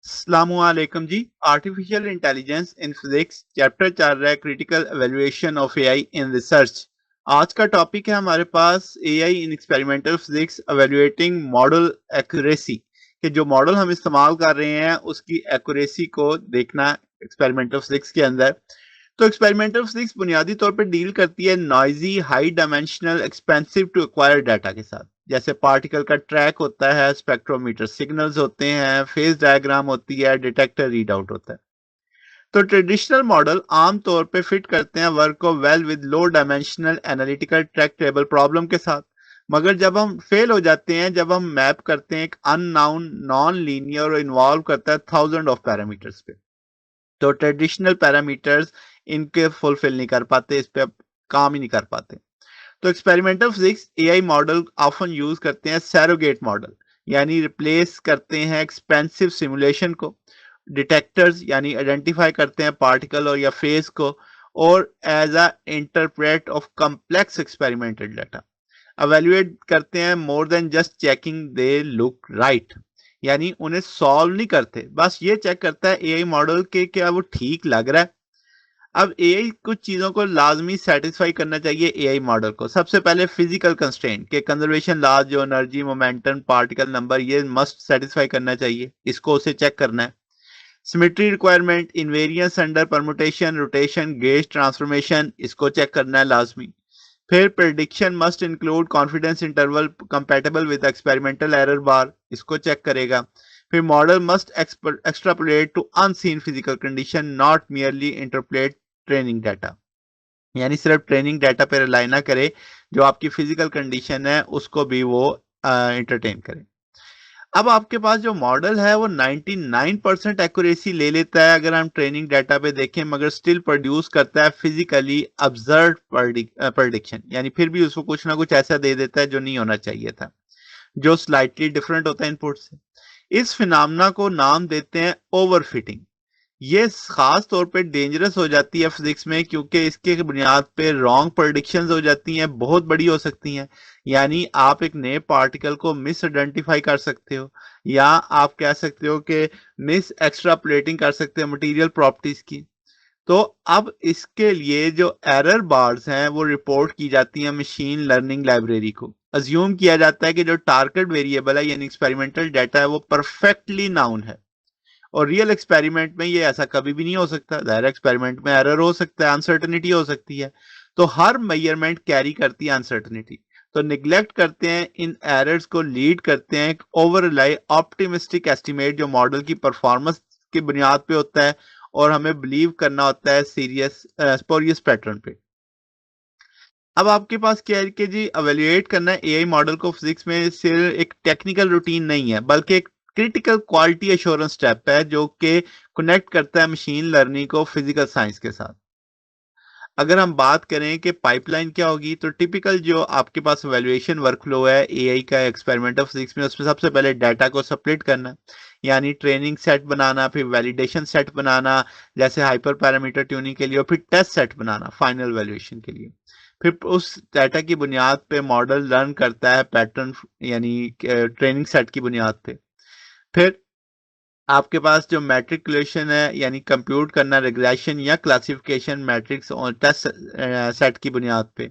अस्सलामुअलैकुम जी। Artificial intelligence in physics chapter चल रहा है critical evaluation of AI in research. आज का टॉपिक है हमारे पास AI in experimental physics evaluating model accuracy कि जो मॉडल हम इस्तेमाल कर रहे हैं उसकी एक्यूरेसी को देखना एक्सपेरिमेंटल फिजिक्स के अंदर। तो एक्सपेरिमेंटल फिजिक्स बुनियादी तौर पर डील करती है noisy high dimensional expensive to acquire data के साथ, जैसे पार्टिकल का ट्रैक होता है, स्पेक्ट्रोमीटर सिग्नल्स होते हैं, फेज डायग्राम होती है, डिटेक्टर रीड आउट होता है। तो ट्रेडिशनल मॉडल आमतौर पे फिट करते हैं वर्क को well with low dimensional analytical track table problem के साथ। मगर जब हम फेल हो जाते हैं, जब हम मैप करते हैं एक अननाउन नॉन लीनियर और इन्वॉल्व करता है थाउजेंड ऑफ पैरामीटर्स पे, तो ट्रेडिशनल पैरामीटर्स इनके फुलफिल नहीं कर पाते, इस पे काम ही नहीं कर पाते। तो experimental physics AI model often use surrogate हैं सैरोगेट मॉडल, यानी रिप्लेस करते हैं एक्सपेंसिव सिमुलेशन को। डिटेक्टर्स यानी आइडेंटिफाई करते हैं पार्टिकल और या फेस को, और as a interpret of complex experimental data evaluate करते हैं more than just checking they look right, यानी उन्हें सॉल्व नहीं करते, बस ये चेक करता है एआई मॉडल के क्या वो ठीक लग रहा है। अब एआई कुछ चीजों को लाजमी सेटिस्फाई करना चाहिए एआई मॉडल को। सबसे पहले फिजिकल कंस्ट्रेंट के कंजर्वेशन लॉज, जो एनर्जी, मोमेंटम, पार्टिकल नंबर, ये मस्ट सेटिस्फाई करना चाहिए, इसको उसे चेक करना है। Symmetry requirement, invariance under permutation, rotation, gauge transformation, इसको चेक करना है लाजमी। फिर prediction must include confidence interval compatible with experimental error bar, इसको चेक करेगा। फिर model must extrapolate to unseen physical condition, not merely interpret training data, यानी सिर्फ ट्रेनिंग डाटा पर रिलाई ना करे, जो आपकी फिजिकल कंडीशन है उसको भी वो इंटरटेन करे। अब आपके पास जो मॉडल है वो 99% एक्यूरेसी ले लेता है अगर हम ट्रेनिंग डाटा पे देखें, मगर स्टिल प्रोड्यूस करता है फिजिकली ऑब्जर्व्ड प्रेडिक्शन, यानी फिर भी उसको कुछ ना कुछ ऐसा दे देता है जो नहीं होना चाहिए था, जो स्लाइटली डिफरेंट होता है इनपुट से। इस फिनोमेना को नाम देते हैं ओवरफिटिंग। ये खास तौर पे डेंजरस हो जाती है फिजिक्स में, क्योंकि इसके बुनियाद पे रॉन्ग प्रेडिक्शंस हो जाती हैं, बहुत बड़ी हो सकती हैं। यानी आप एक नए पार्टिकल को मिस आइडेंटिफाई कर सकते हो, या आप कह सकते हो कि मिस एक्सट्रापोलेटिंग कर सकते हो मटेरियल प्रॉपर्टीज की। तो अब इसके लिए जो एरर बार्स हैं वो रिपोर्ट की जाती हैं मशीन लर्निंग लाइब्रेरी को। अज्यूम किया जाता है कि जो टारगेट वेरिएबल है यानी एक्सपेरिमेंटल डाटा है वो परफेक्टली नाउन है, और रियल एक्सपेरिमेंट में ये ऐसा कभी भी नहीं हो सकता। दायरा एक्सपेरिमेंट में एरर हो सकता है, अनसर्टनिटी हो सकती है, तो हर मेजरमेंट कैरी करती है अनसर्टनिटी। तो निग्लेक्ट करते हैं इन एरर्स को, लीड करते हैं ओवर रिलाई ऑप्टिमिस्टिक एस्टिमेट जो मॉडल की परफॉर्मेंस की बुनियाद पे होता है, और हमें बिलीव करना होता है सीरियस स्पोरियस पैटर्न पे। अब आपके पास क्या है कि जी एवेल्युएट करना है एआई मॉडल को फिजिक्स में सिर्फ एक टेक्निकल रूटीन नहीं है, बल्कि एक क्रिटिकल क्वालिटी एश्योरेंस स्टेप है जो कि कनेक्ट करता है मशीन लर्निंग को फिजिकल साइंस के साथ। अगर हम बात करें कि पाइपलाइन क्या होगी, तो टिपिकल जो आपके पास वैल्यूएशन वर्कफ्लो है एआई का एक्सपेरिमेंटल फिजिक्स में, उसमें सबसे पहले डाटा को स्प्लिट करना, यानी ट्रेनिंग सेट बनाना, फिर वैलिडेशन सेट बनाना जैसे हाइपर पैरामीटर ट्यूनिंग के लिए, और फिर टेस्ट सेट बनाना फाइनल वैल्यूएशन के लिए। फिर उस डाटा की बुनियाद पे मॉडल लर्न करता है पैटर्न, यानी ट्रेनिंग सेट की बुनियाद पे। फिर आपके पास जो मैट्रिकुलेशन है, यानी कंप्यूट करना रिग्रेशन या क्लासिफिकेशन मैट्रिक्स और टेस्ट सेट की बुनियाद पे।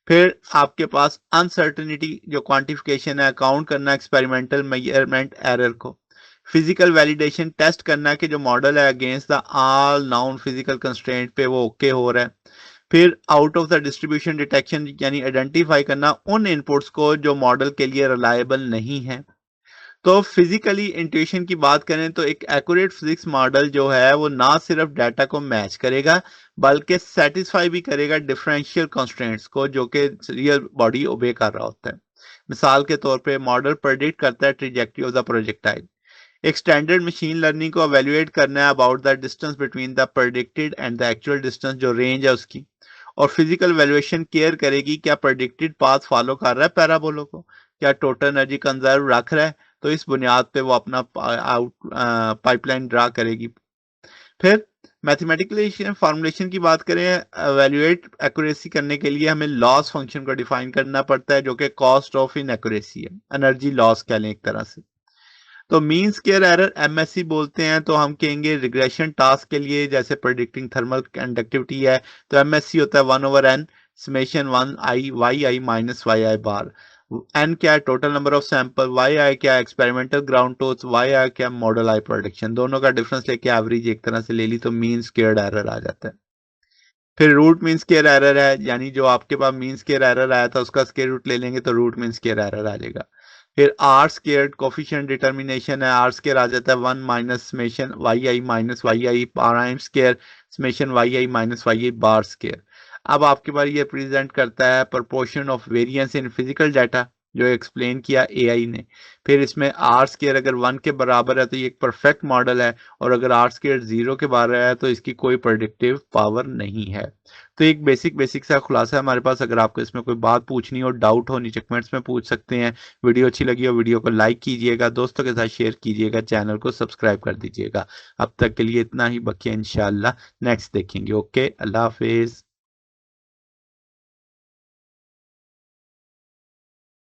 फिर आपके पास अनसर्टेनिटी जो क्वांटिफिकेशन है, अकाउंट करना एक्सपेरिमेंटल मेजरमेंट एरर को। फिजिकल वैलिडेशन टेस्ट करना कि जो मॉडल है against the all noun physical constraint पे वो ओके हो रहा है। फिर out of the distribution detection, यानी आइडेंटिफाई करना उन इनपुट्स को जो मॉडल के लिए रिलायबल नहीं है। तो फिजिकली इंट्यूशन की बात करें तो एक एक्यूरेट फिजिक्स मॉडल जो है वो ना सिर्फ डाटा को मैच करेगा, बल्कि सेटिस्फाई भी करेगा डिफरेंशियल कंस्ट्रेंट्स को जो कि रियल बॉडी ओबे कर रहा होता है। मिसाल के तौर पे मॉडल प्रेडिक्ट करता है ट्रेजेक्टरी ऑफ द प्रोजेक्टाइल। एक स्टैंडर्ड मशीन लर्निंग को एवेल्युएट करना है about the distance between the predicted and the actual distance, जो रेंज है उसकी। और फिजिकल वैल्यूएशन केयर करेगी क्या प्रेडिक्टेड पाथ फॉलो कर रहा है पैराबोलो को, क्या टोटल एनर्जी कंजर्व रख रहा है, तो इस बुनियाद पे वो अपना आउट पाइपलाइन ड्रा करेगी। फिर मैथमेटिकल फॉर्मुलेशन की बात करें, एवेल्युएट एक्यूरेसी करने के लिए हमें लॉस फंक्शन को डिफाइन करना पड़ता है जो कि कॉस्ट ऑफ इन एक्यूरेसी है, एनर्जी लॉस कह लें एक तरह से। तो मीन स्क्वेयर एरर एमएससी बोलते हैं, तो हम कहेंगे रिग्रेशन टास्क के लिए जैसे प्रेडिक्टिंग थर्मल कंडक्टिविटी है तो एमएससी होता है 1/n summation 1 i y I minus Y I bar. N क्या है total number of sample, y i क्या है experimental ground truth, y i क्या मॉडल आई प्रोडक्शन। दोनों का डिफरेंस लेके एवरेज एक तरह से ले ली तो मीन स्क्वेयर एरर आ जाता है। फिर रूट मीन स्क्वेयर एरर है, यानी जो आपके पास मीन स्क्वेयर एरर आया था उसका स्क्वायर रूट ले लेंगे तो रूट मीन स्क्वेयर एरर आ जाएगा। फिर आर स्क्वेयर कोफिशिएंट डिटर्मिनेशन है, आर स्क्वेयर आ जाता है 1 minus summation Y I minus Y I prime square summation Y I minus Y I bar square. अब आपके पास ये प्रेजेंट करता है proportion of variance in physical data जो एक्सप्लेन किया एआई ने। फिर इसमें आर स्क्वेयर अगर 1 के बराबर है तो ये एक परफेक्ट मॉडल है, और अगर आर स्क्वेयर 0 के बराबर है तो इसकी कोई प्रेडिक्टिव पावर नहीं है। तो एक बेसिक सा खुलासा है हमारे पास। अगर आपको इसमें कोई बात पूछनी हो, डाउट हो, नीचे कमेंट्स में पूछ सकते हैं। वीडियो अच्छी लगी हो वीडियो को लाइक कीजिएगा, दोस्तों के साथ शेयर कीजिएगा, चैनल को सब्सक्राइब कर दीजिएगा। अब तक के लिए इतना ही, बाकी इंशाल्लाह नेक्स्ट देखेंगे। ओके, अल्लाह हाफिज।